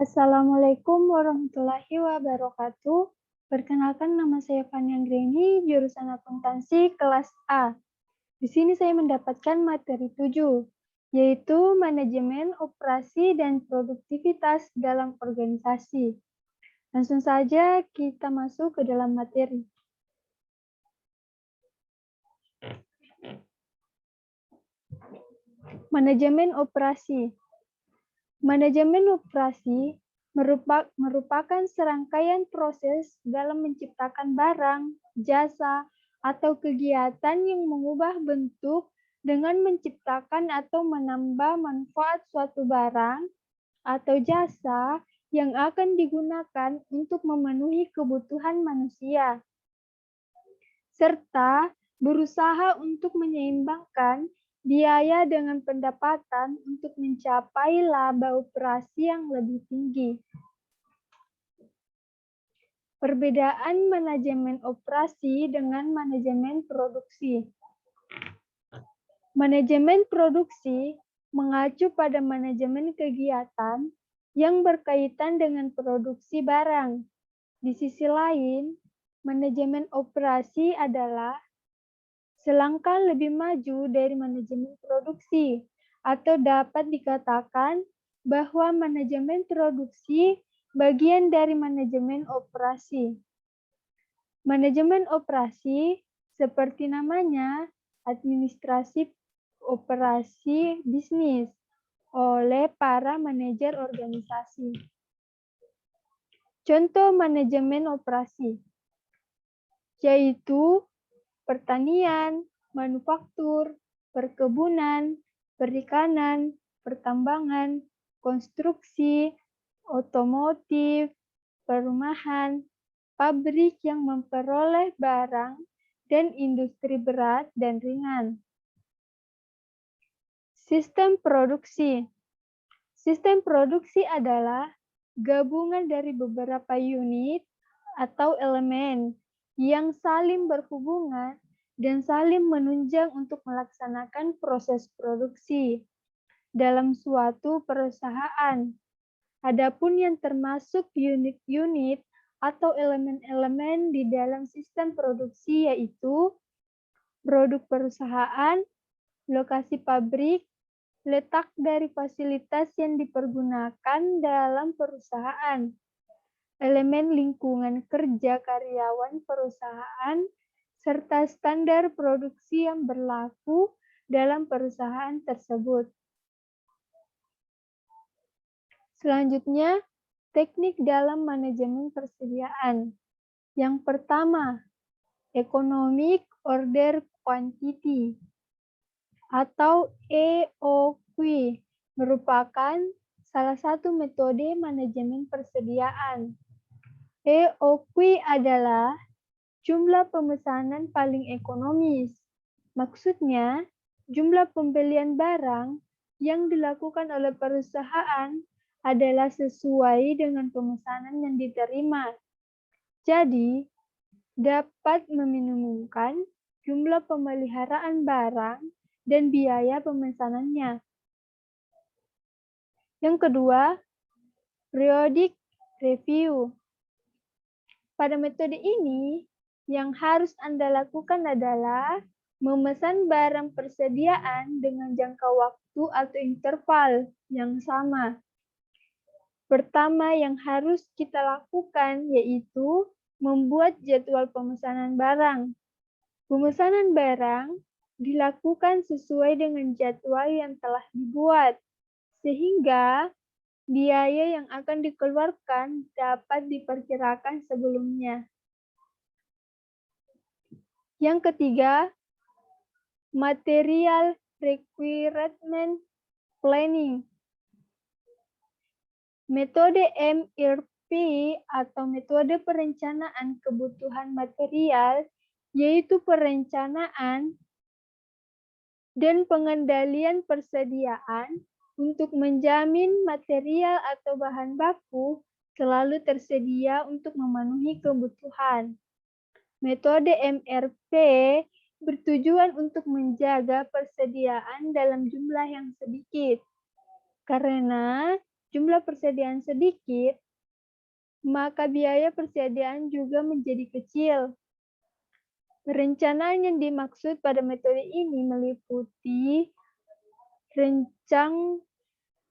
Assalamualaikum warahmatullahi wabarakatuh. Perkenalkan, nama saya Fania Greni, jurusan akuntansi kelas A. Di sini saya mendapatkan materi 7, yaitu manajemen operasi dan produktivitas dalam organisasi. Langsung saja kita masuk ke dalam materi. Manajemen operasi. Manajemen operasi merupakan serangkaian proses dalam menciptakan barang, jasa, atau kegiatan yang mengubah bentuk dengan menciptakan atau menambah manfaat suatu barang atau jasa yang akan digunakan untuk memenuhi kebutuhan manusia, serta berusaha untuk menyeimbangkan biaya dengan pendapatan untuk mencapai laba operasi yang lebih tinggi. Perbedaan manajemen operasi dengan manajemen produksi. Manajemen produksi mengacu pada manajemen kegiatan yang berkaitan dengan produksi barang. Di sisi lain, manajemen operasi adalah selangkah lebih maju dari manajemen produksi, atau dapat dikatakan bahwa manajemen produksi bagian dari manajemen operasi. Manajemen operasi, seperti namanya, administrasi operasi bisnis oleh para manajer organisasi. Contoh manajemen operasi, yaitu pertanian, manufaktur, perkebunan, perikanan, pertambangan, konstruksi, otomotif, perumahan, pabrik yang memperoleh barang, dan industri berat dan ringan. Sistem produksi. Sistem produksi adalah gabungan dari beberapa unit atau elemen yang saling berhubungan dan saling menunjang untuk melaksanakan proses produksi dalam suatu perusahaan. Adapun yang termasuk unit-unit atau elemen-elemen di dalam sistem produksi yaitu produk perusahaan, lokasi pabrik, letak dari fasilitas yang dipergunakan dalam perusahaan, elemen lingkungan kerja karyawan perusahaan, serta standar produksi yang berlaku dalam perusahaan tersebut. Selanjutnya, teknik dalam manajemen persediaan. Yang pertama, Economic Order Quantity atau EOQ merupakan salah satu metode manajemen persediaan. EOQ adalah jumlah pemesanan paling ekonomis. Maksudnya, jumlah pembelian barang yang dilakukan oleh perusahaan adalah sesuai dengan pemesanan yang diterima. Jadi, dapat meminimumkan jumlah pemeliharaan barang dan biaya pemesanannya. Yang kedua, periodic review. Pada metode ini, yang harus Anda lakukan adalah memesan barang persediaan dengan jangka waktu atau interval yang sama. Pertama yang harus kita lakukan yaitu membuat jadwal pemesanan barang. Pemesanan barang dilakukan sesuai dengan jadwal yang telah dibuat, sehingga biaya yang akan dikeluarkan dapat diperkirakan sebelumnya. Yang ketiga, material requirement planning. Metode MRP atau metode perencanaan kebutuhan material yaitu perencanaan dan pengendalian persediaan untuk menjamin material atau bahan baku selalu tersedia untuk memenuhi kebutuhan. Metode MRP bertujuan untuk menjaga persediaan dalam jumlah yang sedikit, karena jumlah persediaan sedikit, maka biaya persediaan juga menjadi kecil. Perencanaan yang dimaksud pada metode ini meliputi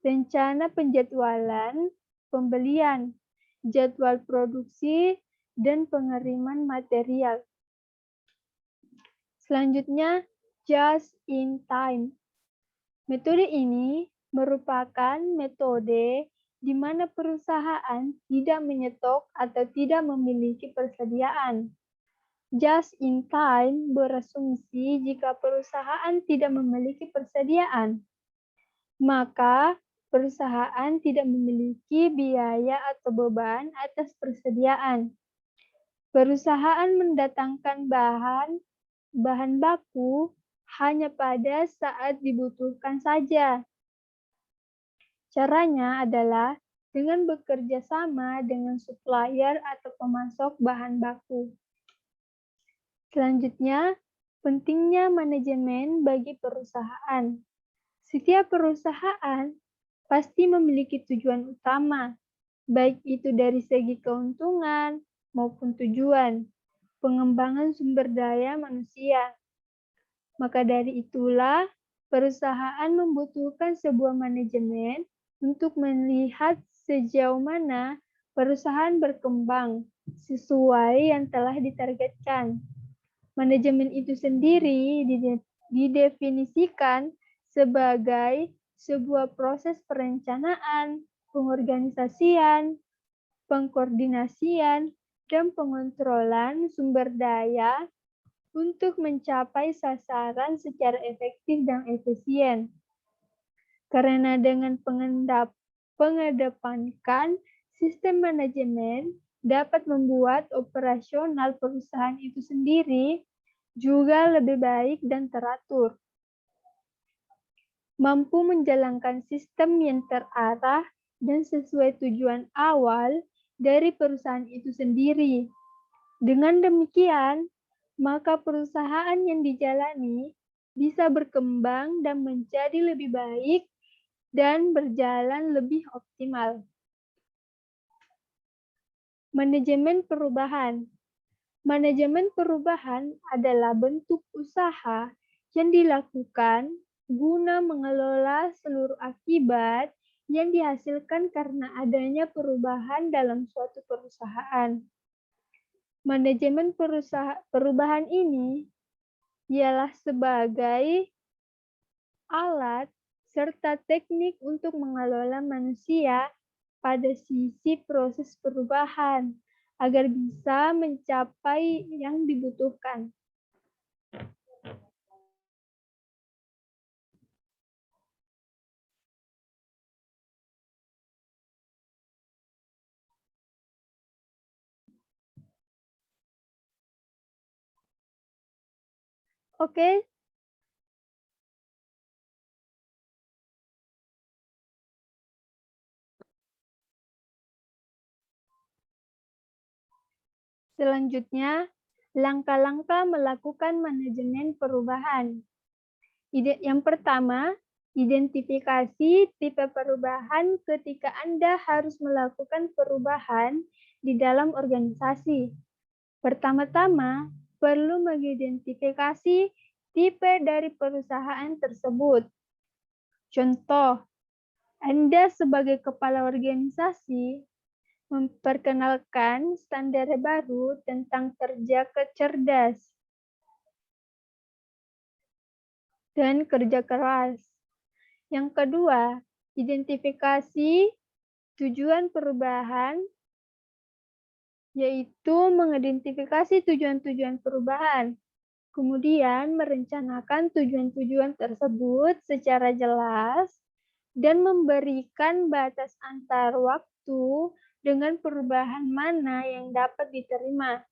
rencana penjadwalan, pembelian, jadwal produksi, dan pengiriman material. Selanjutnya, just in time. Metode ini merupakan metode di mana perusahaan tidak menyetok atau tidak memiliki persediaan. Just in time berasumsi jika perusahaan tidak memiliki persediaan, maka perusahaan tidak memiliki biaya atau beban atas persediaan. Perusahaan mendatangkan bahan baku hanya pada saat dibutuhkan saja. Caranya adalah dengan bekerja sama dengan supplier atau pemasok bahan baku. Selanjutnya, pentingnya manajemen bagi perusahaan. Setiap perusahaan pasti memiliki tujuan utama, baik itu dari segi keuntungan maupun tujuan pengembangan sumber daya manusia. Maka dari itulah, perusahaan membutuhkan sebuah manajemen untuk melihat sejauh mana perusahaan berkembang sesuai yang telah ditargetkan. Manajemen itu sendiri didefinisikan sebagai sebuah proses perencanaan, pengorganisasian, pengkoordinasian, dan pengontrolan sumber daya untuk mencapai sasaran secara efektif dan efisien. Karena dengan pengedepankan sistem manajemen dapat membuat operasional perusahaan itu sendiri juga lebih baik dan teratur. Mampu menjalankan sistem yang terarah dan sesuai tujuan awal dari perusahaan itu sendiri. Dengan demikian, maka perusahaan yang dijalani bisa berkembang dan menjadi lebih baik dan berjalan lebih optimal. Manajemen perubahan. Manajemen perubahan adalah bentuk usaha yang dilakukan guna mengelola seluruh akibat yang dihasilkan karena adanya perubahan dalam suatu perusahaan. Manajemen perubahan ini ialah sebagai alat serta teknik untuk mengelola manusia pada sisi proses perubahan agar bisa mencapai yang dibutuhkan. Oke. Selanjutnya, langkah-langkah melakukan manajemen perubahan. Yang pertama, identifikasi tipe perubahan ketika Anda harus melakukan perubahan di dalam organisasi. Pertama-tama, perlu mengidentifikasi tipe dari perusahaan tersebut. Contoh, Anda sebagai kepala organisasi memperkenalkan standar baru tentang kerja cerdas dan kerja keras. Yang kedua, identifikasi tujuan perubahan, yaitu mengidentifikasi tujuan-tujuan perubahan, kemudian merencanakan tujuan-tujuan tersebut secara jelas, dan memberikan batas antar waktu dengan perubahan mana yang dapat diterima.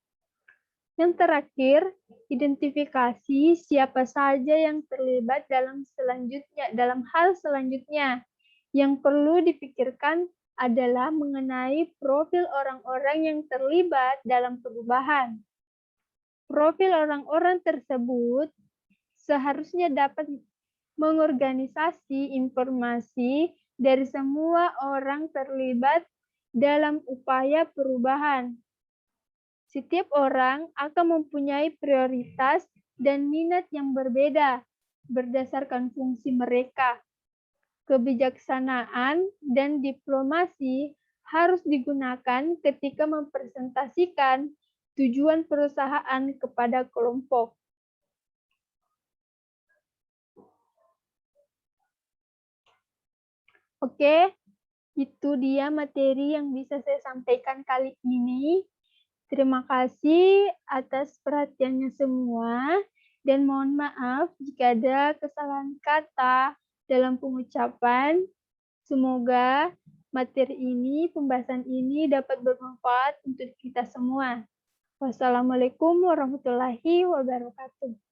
Yang terakhir, identifikasi siapa saja yang terlibat dalam hal selanjutnya. Yang perlu dipikirkan adalah mengenai profil orang-orang yang terlibat dalam perubahan. Profil orang-orang tersebut seharusnya dapat mengorganisasi informasi dari semua orang terlibat dalam upaya perubahan. Setiap orang akan mempunyai prioritas dan minat yang berbeda berdasarkan fungsi mereka. Kebijaksanaan dan diplomasi harus digunakan ketika mempresentasikan tujuan perusahaan kepada kelompok. Oke, itu dia materi yang bisa saya sampaikan kali ini. Terima kasih atas perhatiannya semua, dan mohon maaf jika ada kesalahan kata dalam pengucapan. Semoga materi ini, pembahasan ini dapat bermanfaat untuk kita semua. Wassalamualaikum warahmatullahi wabarakatuh.